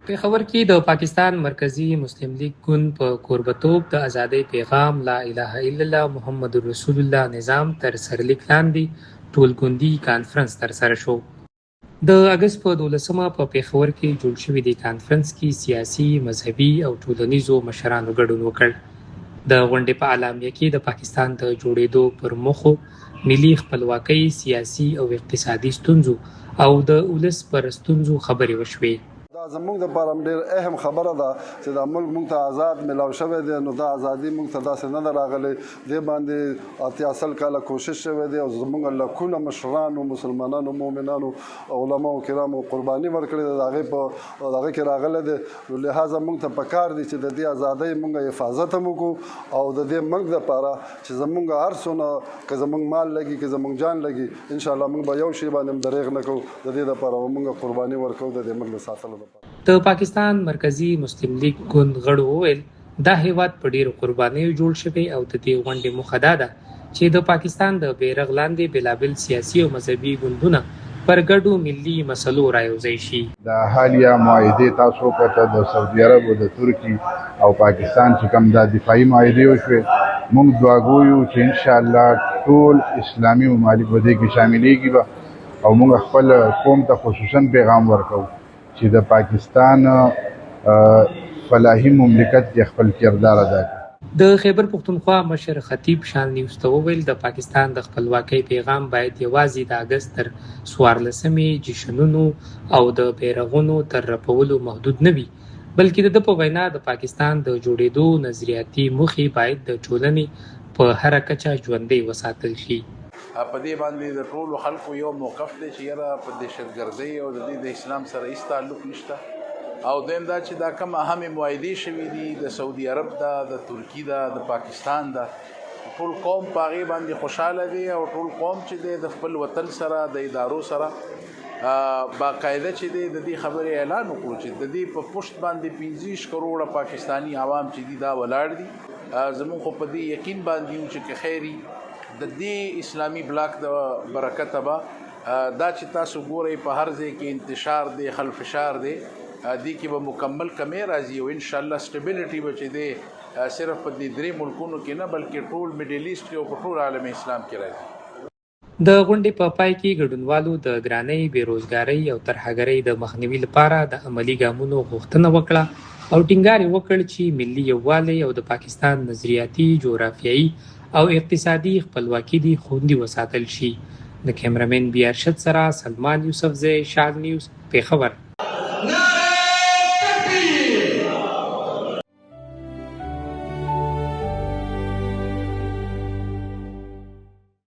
پېښور کې د پاکستان مرکزي مسلم لیگ ګوند په کوربتوب د ازادۍ پیغام لا اله الا الله محمد رسول الله نظام تر سرلیک لاندې ټولګوندي کانفرنس ترسره شو. د اګست په 12مه په پېښور کې جوړ شوي دې کانفرنس کې سیاسي، مذهبي او ټولنیزو مشرانو ګډون وکړ. د غونډې په اعلامیه کې د پاکستان د جوړېدو پر موخو، ملي خپلواکۍ، سیاسي او اقتصادي ستونزو او د ولس پر ستونزو خبرې وشوې. دا زموږ لپاره ډېر اهم خبره ده چې دا ملک موږ ته آزاد ملاو شوی دی. نو دا ازادي موږ ته داسې نه ده راغلی، دې باندې 80 کاله کوشش شوی دی او زموږ لکونه مشرانو، مسلمانانو، مؤمنانو، علماو کرامو قرباني ورکړې ده، د هغې په دغه کې راغلی دی. نو لهذا موږ ته پکار دی چې د دې ازادۍ موږ حفاظت هم وکړو او د دې ملک دپاره چې زموږ هر څونه که زموږ مال لګي، که زموږ جان لګي، انشاءالله موږ به یو شی باندې هم دریغ نه کوو. د دې دپاره به موږ قرباني ورکوو د دې ملک د ساتلو دپاره. د پاکستان مرکزي مسلم لیگ ګوند غړو وویل دا هیواد په ډیرو قربانیو جوړ شوی او د دې غونډې موخه دا ده چې د پاکستان د بیرغ لاندې بېلابېل سیاسي او مذهبي ګوندونه پر ګډو ملي مسلو رايوځای شي. د حالیه معاهدې تاسو کته د سعودي عرب او د ترکی او پاکستان چې کوم د دفاعي معاهدې وشوې، موږ دعا کوو چې ان شاء الله ټول اسلامي ممالک په دې کې شاملېږي او موږ خپل قوم ته خصوصا پیغام ورکوو چې د پاکستان فلاحي مملکت کې خپل کردار ادا کړي. د خیبر پښتونخوا مشر خطیب شان نیوز ته وویل د پاکستان د خپلواکۍ پیغام باید یوازې د اګست تر 14مې جشنونو او د بیرغونو تر رپولو محدود نه وي، بلکې د په وینا د پاکستان د جوړېدو نظریاتي موخې باید د ټولنې په هره کچه ژوندۍ وساتل شي. په دې باندې د ټولو خلکو یو موقف دی چې یاره په دهشتګردۍ او د دې د اسلام سره هیڅ تعلق نشته، او دویم دا چې دا کوم اهمې معاهدې شوي دي د سعودي عرب ده، د ترکي ده، د پاکستان ده، ټول قوم په هغې باندې خوشحاله دی او ټول قوم چې دی د خپل وطن سره د ادارو سره باقاعده چې دی د دې خبرې اعلان وکړو چې د دې په پشت باندې 25 کروڑه پاکستانی عوام چې دي دا ولاړ دي. زموږ خو په دې یقین باندې یو چې که خیري د دې اسلامي بلاک د برکته به دا چې تاسو ګورئ په هر ځای کې انتشار دی، خلفشار دی، دې کې به مکمل کمی راځي او انشاءالله سټیبلیټي به چې دی صرف په دې 3 ملکونو کې نه بلکې ټول میډل ایسټ کې او په ټول عالم اسلام کې راځي. د غونډې په پای کې ګډونوالو د ګرانۍ، بېروزګارۍ او ترهګرۍ د مخنیوي لپاره د عملي ګامونو غوښتنه وکړه او ټینګار یې وکړ چې ملي یووالی او د پاکستان نظریاتي، جغرافیایي او اقتصادي خپلواکي دې خوندي وساتل شي. د کیمرامین بي ارشد سره سلمان یوسفزی، شان نیوز، پېښور.